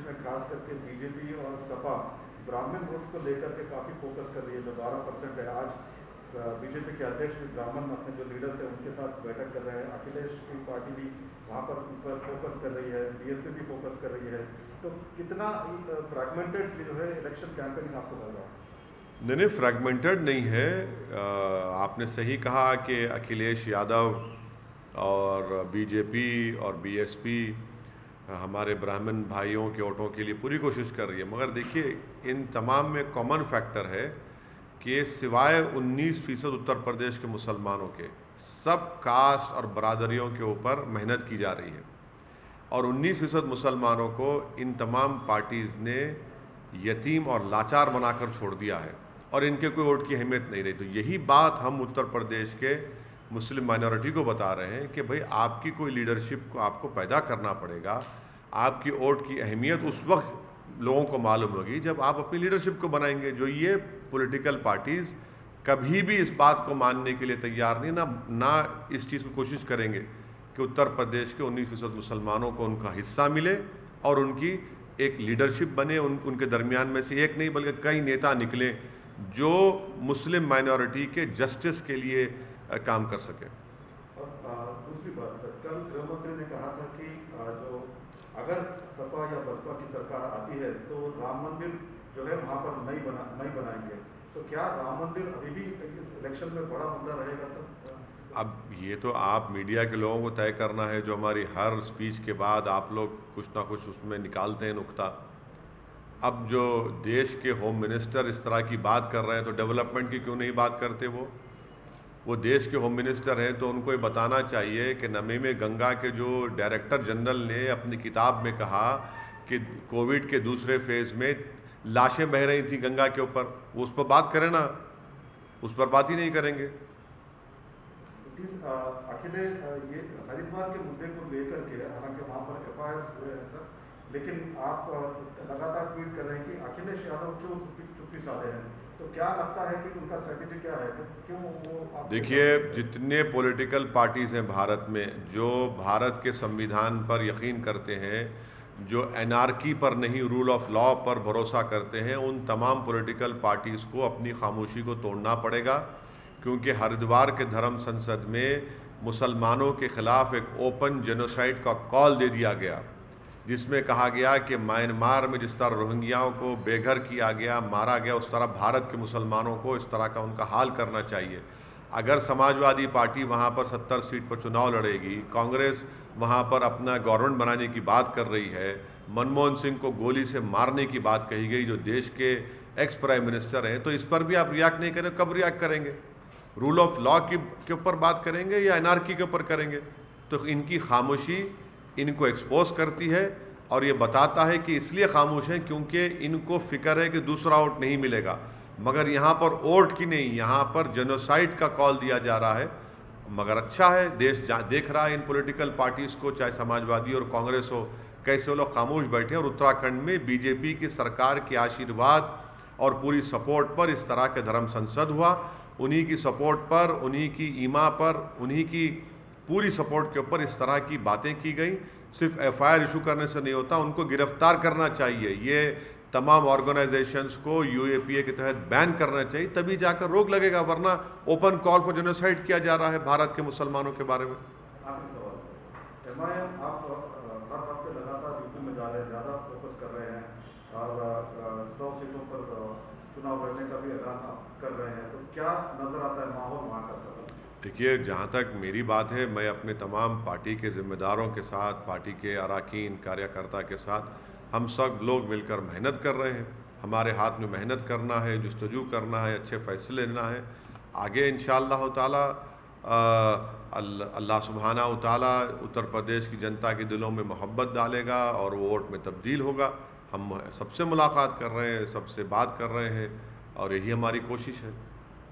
में खास करके बीजेपी और सपा ब्राह्मण वोट्स को लेकर के काफ़ी फोकस कर रही है। जो 12% है, आज बीजेपी के अध्यक्ष भी ब्राह्मण अपने जो लीडर्स हैं उनके साथ बैठक कर रहे हैं। अखिलेश की पार्टी भी वहाँ पर उन पर फोकस कर रही है, बीएसपी भी फोकस कर रही है। तो कितना फ्रैगमेंटेड जो है इलेक्शन कैंपेनिंग आपको लग रहा है? नहीं, फ्रैगमेंटेड नहीं है। आपने सही कहा कि अखिलेश यादव और बीजेपी और बीएसपी हमारे ब्राह्मण भाइयों के वोटों के लिए पूरी कोशिश कर रही है, मगर देखिए इन तमाम में कॉमन फैक्टर है कि सिवाय 19% उत्तर प्रदेश के मुसलमानों के सब कास्ट और बरादरियों के ऊपर मेहनत की जा रही है, और 19% मुसलमानों को इन तमाम पार्टीज़ ने यतीम और लाचार बनाकर छोड़ दिया है और इनके कोई वोट की अहमियत नहीं रही। तो यही बात हम उत्तर प्रदेश के मुस्लिम माइनॉरिटी को बता रहे हैं कि भाई आपकी कोई लीडरशिप को आपको पैदा करना पड़ेगा। आपकी वोट की अहमियत उस वक्त लोगों को मालूम होगी जब आप अपनी लीडरशिप को बनाएंगे। जो ये पॉलिटिकल पार्टीज़ कभी भी इस बात को मानने के लिए तैयार नहीं, ना इस चीज़ की कोशिश करेंगे कि उत्तर प्रदेश के 19% मुसलमानों को उनका हिस्सा मिले और उनकी एक लीडरशिप बने। उनके दरमियान में से एक नहीं बल्कि कई नेता निकले जो मुस्लिम माइनॉरिटी के जस्टिस के लिए काम कर सके। और दूसरी बात सर, कल गृह मंत्री ने कहा था कि जो अगर सपा या बसपा की सरकार आती है तो राम मंदिर जो है वहाँ पर नहीं बनाएंगे। तो क्या राम मंदिर अभी भी इस इलेक्शन में बड़ा मुद्दा रहेगा सर? अब ये तो आप मीडिया के लोगों को तय करना है। जो हमारी हर स्पीच के बाद आप लोग कुछ ना कुछ उसमें निकालते हैं नुक्ता। अब जो देश के होम मिनिस्टर इस तरह की बात कर रहे हैं तो डेवलपमेंट की क्यों नहीं बात करते? वो देश के होम मिनिस्टर हैं तो उनको ये बताना चाहिए कि नमी में गंगा के जो डायरेक्टर जनरल ने अपनी किताब में कहा कि कोविड के दूसरे फेज़ में लाशें बह रही थी गंगा के ऊपर, उस पर बात करें ना, उस पर बात ही नहीं करेंगे। अखिलेश ये हरिद्वार के मुद्दे को लेकर के, हालांकि वहाँ पर FIR हुए हैं सर, लेकिन आप लगातार ट्वीट कर रहे हैं कि अखिलेश यादव क्यों चुप्पी साधे हैं। तो क्या लगता है कि उनका स्ट्रेटेजी क्या है, क्यों वो? देखिए, जितने पॉलिटिकल पार्टीज़ हैं भारत में जो भारत के संविधान पर यकीन करते हैं, जो एनार्की पर नहीं रूल ऑफ लॉ पर भरोसा करते हैं, उन तमाम पॉलिटिकल पार्टीज़ को अपनी खामोशी को तोड़ना पड़ेगा। क्योंकि हरिद्वार के धर्म संसद में मुसलमानों के ख़िलाफ़ एक ओपन जेनोसाइड का कॉल दे दिया गया, जिसमें कहा गया कि म्यांमार में जिस तरह रोहिंग्याओं को बेघर किया गया, मारा गया, उस तरह भारत के मुसलमानों को इस तरह का उनका हाल करना चाहिए। अगर समाजवादी पार्टी वहाँ पर 70 सीट पर चुनाव लड़ेगी, कांग्रेस वहाँ पर अपना गवर्नमेंट बनाने की बात कर रही है, मनमोहन सिंह को गोली से मारने की बात कही गई जो देश के एक्स प्राइम मिनिस्टर हैं, तो इस पर भी आप रिएक्ट नहीं करें। कब रिएक्ट करेंगे? रूल ऑफ लॉ के ऊपर बात करेंगे या एनार्की के ऊपर करेंगे? तो इनकी खामोशी इनको एक्सपोज करती है और ये बताता है कि इसलिए खामोश हैं क्योंकि इनको फिक्र है कि दूसरा वोट नहीं मिलेगा। मगर यहाँ पर वोट की नहीं, यहाँ पर जेनोसाइड का कॉल दिया जा रहा है। मगर अच्छा है, देश देख रहा है इन पॉलिटिकल पार्टीज़ को, चाहे समाजवादी और कांग्रेस हो, कैसे वो लोग खामोश बैठे। और उत्तराखंड में बीजेपी की सरकार के आशीर्वाद और पूरी सपोर्ट पर इस तरह के धर्म संसद हुआ। उन्हीं की सपोर्ट पर, उन्हीं की ईमा पर, उन्हीं की पूरी सपोर्ट के ऊपर इस तरह की बातें की गई। सिर्फ FIR इशू करने से नहीं होता, उनको गिरफ्तार करना चाहिए। ये तमाम ऑर्गेनाइजेशंस को UAPA के तहत बैन करना चाहिए, तभी जाकर रोक लगेगा, वरना ओपन कॉल फॉर जेनोसाइड किया जा रहा है भारत के मुसलमानों के बारे में। आखिरी सवाल, MIM आप हर हफ्ते लगातार यूपी में जा रहे हैं, ज़्यादा फोकस कर रहे हैं और 100 सीटों पर चुनाव लड़ने का भी ऐलान आप कर रहे हैं। तो क्या नजर आता है माहौल वहाँ का सर? देखिए, जहाँ तक मेरी बात है, मैं अपने तमाम पार्टी के ज़िम्मेदारों के साथ, पार्टी के अरकान कार्यकर्ता के साथ, हम सब लोग मिलकर मेहनत कर रहे हैं। हमारे हाथ में मेहनत करना है, जुस्तजू करना है, अच्छे फैसले लेना है। आगे इंशाअल्लाह ताला अल्लाह सुब्हानहू ताला उत्तर प्रदेश की जनता के दिलों में मोहब्बत डालेगा और वो वोट में तब्दील होगा। हम सबसे मुलाकात कर रहे हैं, सबसे बात कर रहे हैं और यही हमारी कोशिश है।